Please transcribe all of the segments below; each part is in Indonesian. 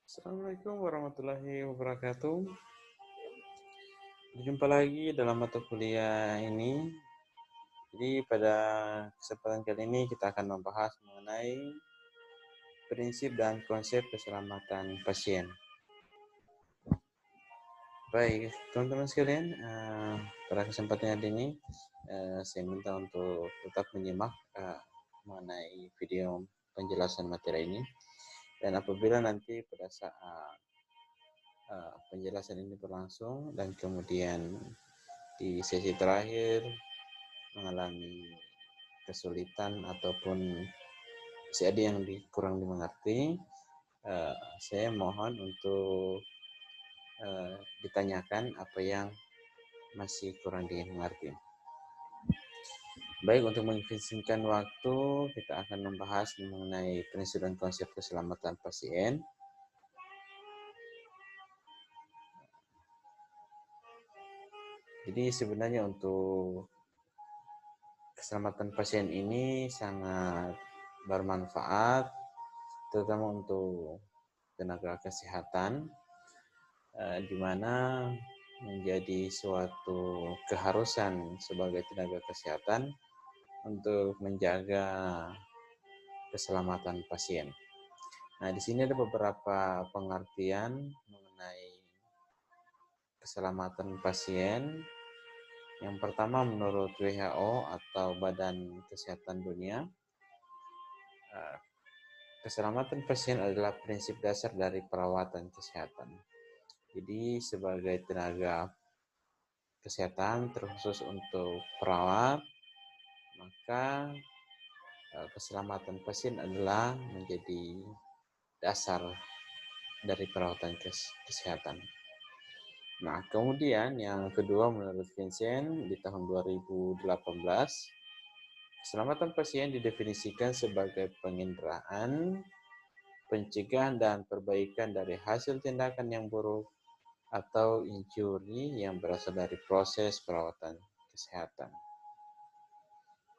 Assalamualaikum warahmatullahi wabarakatuh. Berjumpa lagi dalam mata kuliah ini. Jadi pada kesempatan kali ini kita akan membahas mengenai prinsip dan konsep keselamatan pasien. Baik, teman-teman sekalian, pada kesempatan ini saya minta untuk tetap menyimak mengenai video penjelasan materi ini. Dan apabila nanti pada saat penjelasan ini berlangsung dan kemudian di sesi terakhir mengalami kesulitan ataupun masih ada yang kurang dimengerti, saya mohon untuk ditanyakan apa yang masih kurang dimengerti. Baik, untuk mengefisienkan waktu, kita akan membahas mengenai prinsip dan konsep keselamatan pasien. Jadi sebenarnya untuk keselamatan pasien ini sangat bermanfaat, terutama untuk tenaga kesehatan, di mana menjadi suatu keharusan sebagai tenaga kesehatan untuk menjaga keselamatan pasien. Nah, di sini ada beberapa pengertian mengenai keselamatan pasien. Yang pertama, menurut WHO atau Badan Kesehatan Dunia, keselamatan pasien adalah prinsip dasar dari perawatan kesehatan. Jadi sebagai tenaga kesehatan terkhusus untuk perawat, maka keselamatan pasien adalah menjadi dasar dari perawatan kesehatan. Nah, kemudian yang kedua menurut Vincent di tahun 2018, keselamatan pasien didefinisikan sebagai penginderaan, pencegahan dan perbaikan dari hasil tindakan yang buruk atau injuri yang berasal dari proses perawatan kesehatan.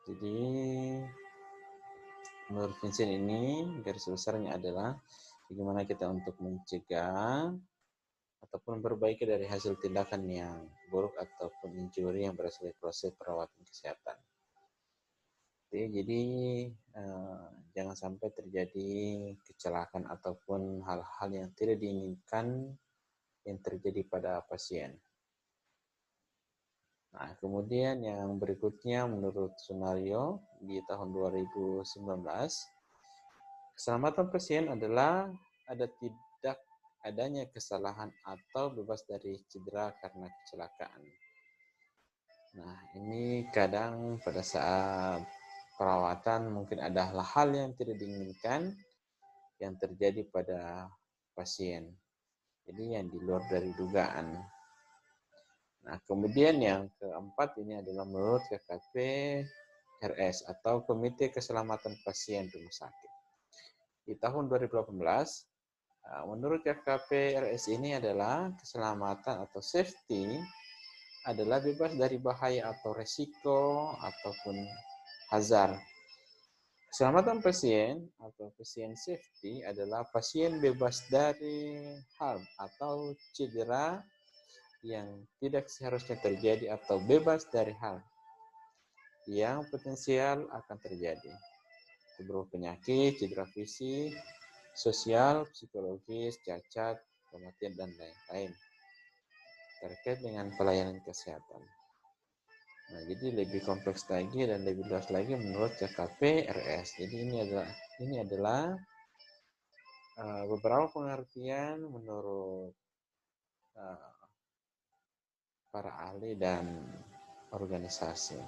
Jadi menurut Vincent ini garis besarnya adalah bagaimana kita untuk mencegah ataupun memperbaiki dari hasil tindakan yang buruk ataupun injuri yang berasal dari proses perawatan kesehatan. Jadi jangan sampai terjadi kecelakaan ataupun hal-hal yang tidak diinginkan yang terjadi pada pasien. Nah, kemudian yang berikutnya menurut Sunario di tahun 2019, keselamatan pasien adalah tidak adanya kesalahan atau bebas dari cedera karena kecelakaan. Nah, ini kadang pada saat perawatan mungkin ada hal-hal yang tidak diinginkan yang terjadi pada pasien. Jadi yang di luar dari dugaan. Nah, kemudian yang keempat ini adalah menurut KKP RS atau Komite Keselamatan Pasien Rumah Sakit. Di tahun 2018, menurut KKP RS ini adalah keselamatan atau safety adalah bebas dari bahaya atau resiko ataupun hazard. Keselamatan pasien atau pasien safety adalah pasien bebas dari harm atau cedera yang tidak seharusnya terjadi atau bebas dari hal yang potensial akan terjadi. Berupa penyakit, cedera fisik, sosial, psikologis, cacat, kematian, dan lain-lain terkait dengan pelayanan kesehatan. Nah, jadi lebih kompleks lagi dan lebih luas lagi menurut CKP RS. Jadi ini adalah beberapa pengertian menurut para ahli dan organisasi.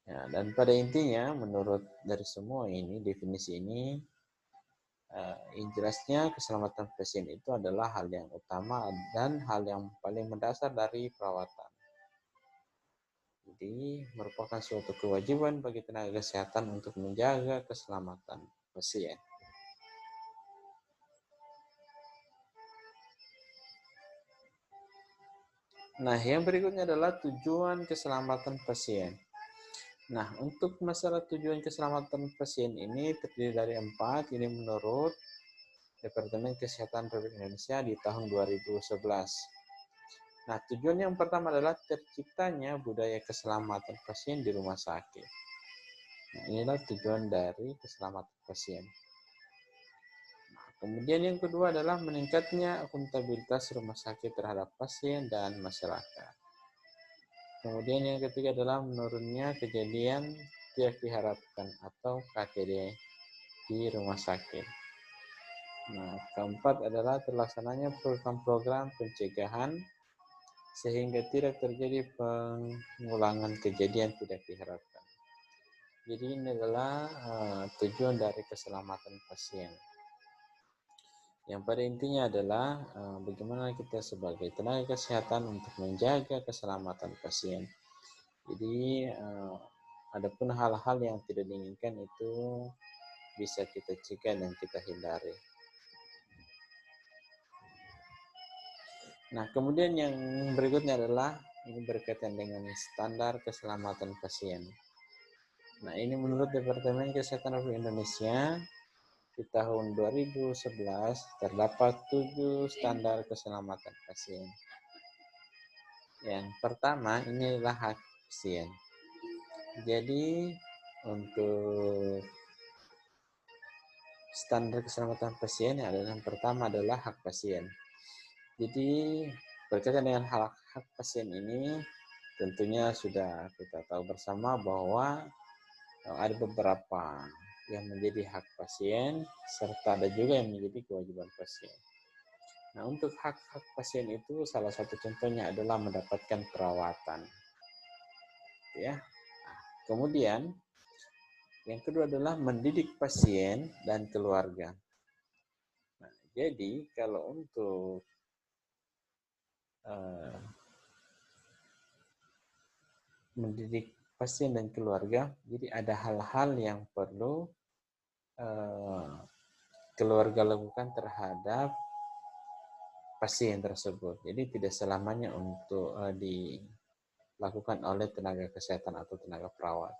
Ya, dan pada intinya, menurut dari semua ini, definisi ini, yang jelasnya keselamatan pasien itu adalah hal yang utama dan hal yang paling mendasar dari perawatan. Jadi, merupakan suatu kewajiban bagi tenaga kesehatan untuk menjaga keselamatan pasien. Nah, yang berikutnya adalah tujuan keselamatan pasien. Nah, untuk masalah tujuan keselamatan pasien ini terdiri dari 4, ini menurut Departemen Kesehatan Republik Indonesia di tahun 2011. Nah, tujuan yang pertama adalah terciptanya budaya keselamatan pasien di rumah sakit. Nah, inilah tujuan dari keselamatan pasien. Nah, kemudian yang kedua adalah meningkatnya akuntabilitas rumah sakit terhadap pasien dan masyarakat. Kemudian yang ketiga adalah menurunnya kejadian tidak diharapkan atau KTD di rumah sakit. Nah, keempat adalah terlaksananya program-program pencegahan sehingga tidak terjadi pengulangan kejadian tidak diharapkan. Jadi ini adalah tujuan dari keselamatan pasien. Yang pada intinya adalah bagaimana kita sebagai tenaga kesehatan untuk menjaga keselamatan pasien. Jadi adapun hal-hal yang tidak diinginkan itu bisa kita cegah dan kita hindari. Nah, kemudian yang berikutnya adalah ini berkaitan dengan standar keselamatan pasien. Nah, ini menurut Departemen Kesehatan Republik Indonesia di tahun 2011 terdapat 7 standar keselamatan pasien. Yang pertama ini adalah hak pasien. Jadi untuk standar keselamatan pasien yang pertama adalah hak pasien. Jadi berkaitan dengan hak pasien ini tentunya sudah kita tahu bersama bahwa ada beberapa yang menjadi hak pasien serta ada juga yang menjadi kewajiban pasien. Nah, untuk hak-hak pasien itu salah satu contohnya adalah mendapatkan perawatan. Ya. Nah, kemudian yang kedua adalah mendidik pasien dan keluarga. Nah, jadi kalau untuk mendidik pasien dan keluarga, jadi ada hal-hal yang perlu keluarga lakukan terhadap pasien tersebut. Jadi tidak selamanya untuk dilakukan oleh tenaga kesehatan atau tenaga perawat.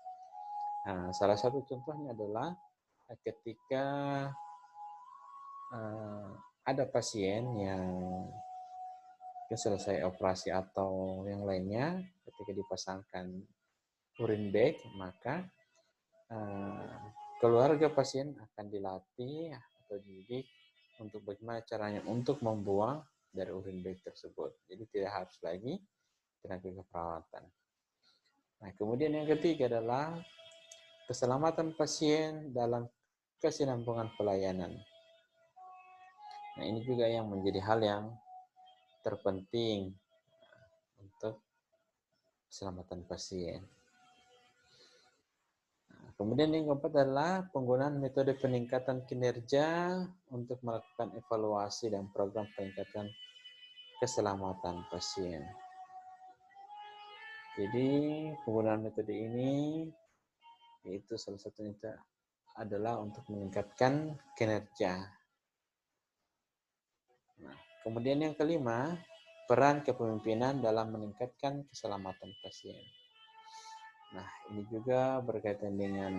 Nah, salah satu contohnya adalah ketika ada pasien yang selesai operasi atau yang lainnya, ketika dipasangkan urin bag, maka keluarga pasien akan dilatih atau dididik untuk bagaimana caranya untuk membuang dari urin bag tersebut. Jadi tidak harus lagi tenaga keperawatan. Nah, kemudian yang ketiga adalah keselamatan pasien dalam kesinambungan pelayanan. Nah, ini juga yang menjadi hal yang terpenting untuk keselamatan pasien. Nah, kemudian yang keempat adalah penggunaan metode peningkatan kinerja untuk melakukan evaluasi dan program peningkatan keselamatan pasien. Jadi penggunaan metode ini yaitu salah satunya adalah untuk meningkatkan kinerja. Nah, kemudian yang kelima, peran kepemimpinan dalam meningkatkan keselamatan pasien. Nah, ini juga berkaitan dengan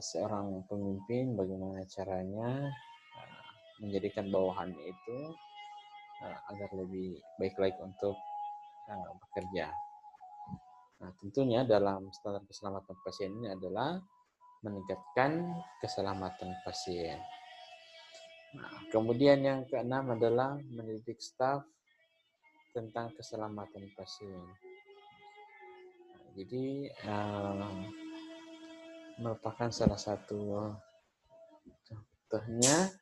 seorang pemimpin, bagaimana caranya menjadikan bawahannya itu agar lebih baik lagi untuk bekerja. Nah, tentunya dalam standar keselamatan pasien ini adalah meningkatkan keselamatan pasien. Nah, kemudian yang keenam adalah mendidik staf tentang keselamatan pasien. Nah, jadi merupakan salah satu contohnya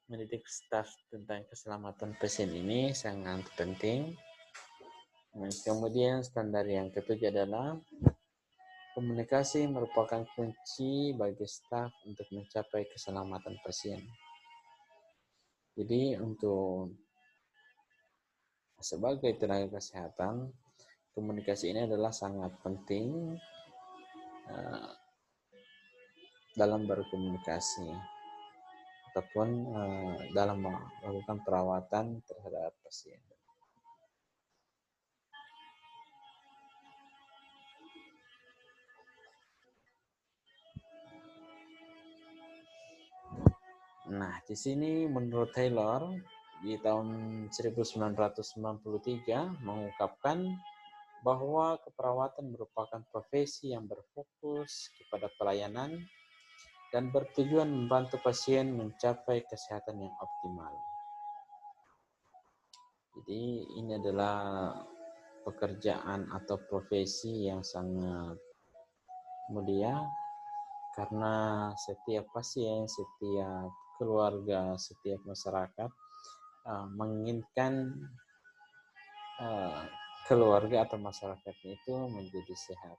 mendidik staf tentang keselamatan pasien ini sangat penting. Nah, kemudian standar yang ketujuh adalah komunikasi merupakan kunci bagi staf untuk mencapai keselamatan pasien. Jadi untuk sebagai tenaga kesehatan, komunikasi ini adalah sangat penting dalam berkomunikasi ataupun dalam melakukan perawatan terhadap pasien. Nah, di sini menurut Taylor di tahun 1993 mengungkapkan bahwa keperawatan merupakan profesi yang berfokus kepada pelayanan dan bertujuan membantu pasien mencapai kesehatan yang optimal. Jadi ini adalah pekerjaan atau profesi yang sangat mulia karena setiap pasien, setiap keluarga, setiap masyarakat menginginkan keluarga atau masyarakatnya itu menjadi sehat.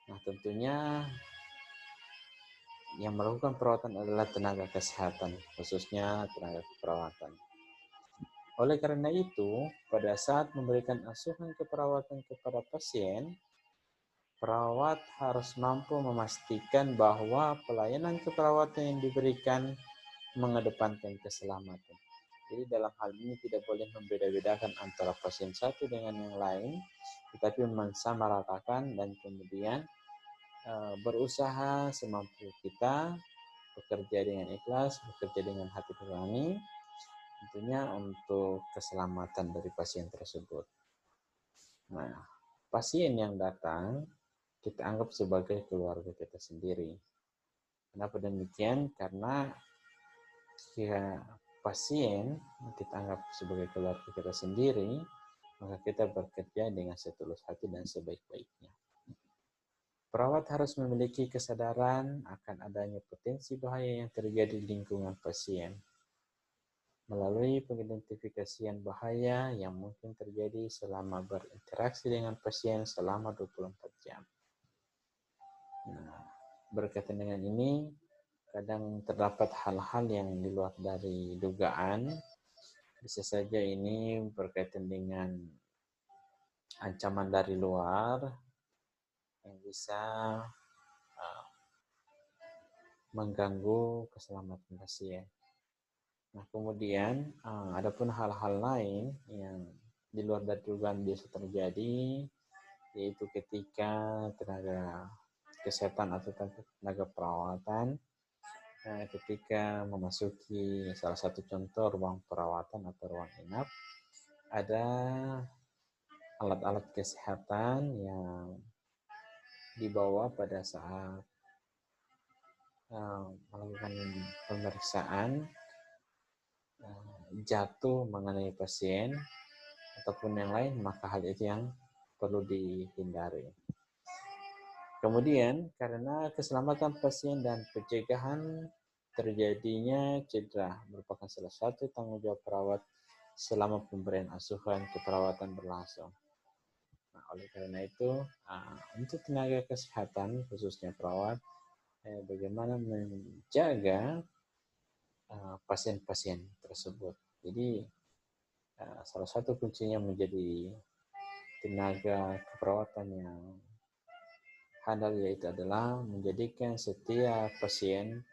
Nah, tentunya yang melakukan perawatan adalah tenaga kesehatan, khususnya tenaga keperawatan. Oleh karena itu, pada saat memberikan asuhan keperawatan kepada pasien, perawat harus mampu memastikan bahwa pelayanan keperawatan yang diberikan mengedepankan keselamatan. Jadi dalam hal ini tidak boleh membeda-bedakan antara pasien satu dengan yang lain, tetapi mensamaratakan dan kemudian berusaha semampu kita, bekerja dengan ikhlas, bekerja dengan hati nurani, tentunya untuk keselamatan dari pasien tersebut. Nah, pasien yang datang kita anggap sebagai keluarga kita sendiri. Kenapa demikian? Karena jika pasien kita anggap sebagai keluarga kita sendiri, maka kita bekerja dengan setulus hati dan sebaik-baiknya. Perawat harus memiliki kesadaran akan adanya potensi bahaya yang terjadi di lingkungan pasien. Melalui pengidentifikasian bahaya yang mungkin terjadi selama berinteraksi dengan pasien selama 24 jam. Nah, berkaitan dengan ini, kadang terdapat hal-hal yang di luar dari dugaan. Bisa saja ini berkaitan dengan ancaman dari luar yang bisa mengganggu keselamatan pasien. Nah, kemudian adapun hal-hal lain yang di luar dari dugaan bisa terjadi, yaitu ketika tenaga kesehatan atau tenaga perawatan ketika memasuki salah satu contoh ruang perawatan atau ruang inap, ada alat-alat kesehatan yang dibawa pada saat melakukan pemeriksaan jatuh mengenai pasien ataupun yang lain, maka hal itu yang perlu dihindari. Kemudian, karena keselamatan pasien dan pencegahan terjadinya cedera merupakan salah satu tanggung jawab perawat selama pemberian asuhan keperawatan berlangsung. Nah, oleh karena itu, untuk tenaga kesehatan, khususnya perawat, bagaimana menjaga pasien-pasien tersebut. Jadi, salah satu kuncinya menjadi tenaga keperawatan yang handal, yaitu adalah menjadikan setiap pasien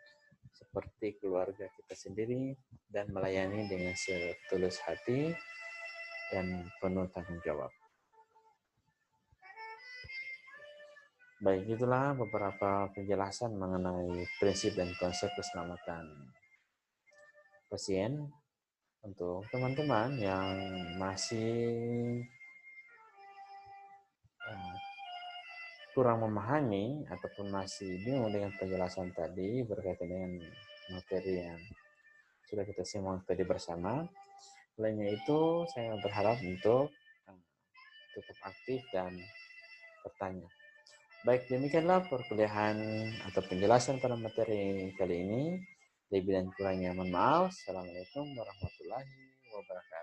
seperti keluarga kita sendiri dan melayani dengan setulus hati dan penuh tanggung jawab. Baik, itulah beberapa penjelasan mengenai prinsip dan konsep keselamatan pasien. Untuk teman-teman yang masih kurang memahami ataupun masih bingung dengan penjelasan tadi berkaitan dengan materi yang sudah kita simak tadi bersama, lainnya itu saya berharap untuk tetap aktif dan bertanya. Baik, demikianlah perkuliahan atau penjelasan pada materi kali ini. Lebih dan kurangnya mohon maaf. Assalamualaikum warahmatullahi wabarakatuh.